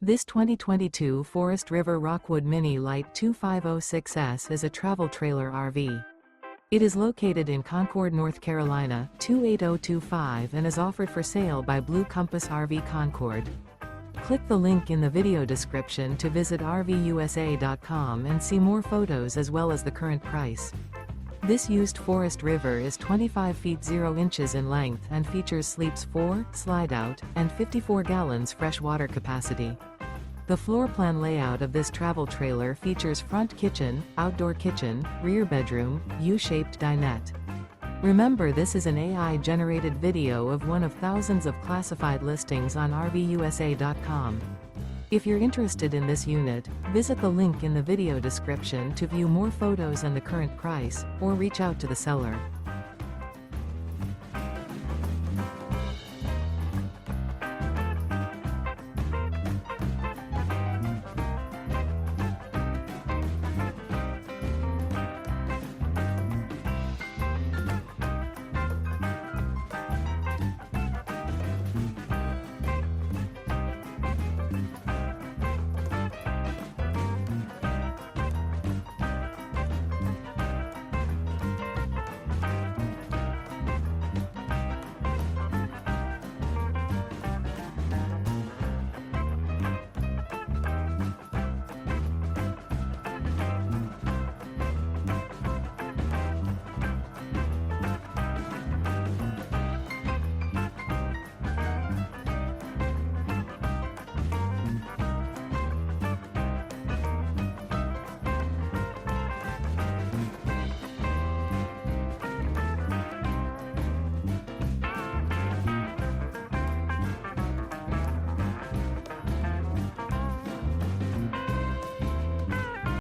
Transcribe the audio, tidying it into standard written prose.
This 2022 Forest River Rockwood Mini Lite 2506S is a travel trailer RV. It is located in Concord, North Carolina, 28025 and is offered for sale by Blue Compass RV Concord. Click the link in the video description to visit RVUSA.com and see more photos as well as the current price. This used Forest River is 25 feet 0 inches in length and features sleeps 4, Slideout, and 54 gallons fresh water capacity. The floor plan layout of this travel trailer features front kitchen, outdoor kitchen, rear bedroom, U-shaped dinette. Remember, this is an AI-generated video of one of thousands of classified listings on RVUSA.com. If you're interested in this unit, visit the link in the video description to view more photos and the current price, or reach out to the seller.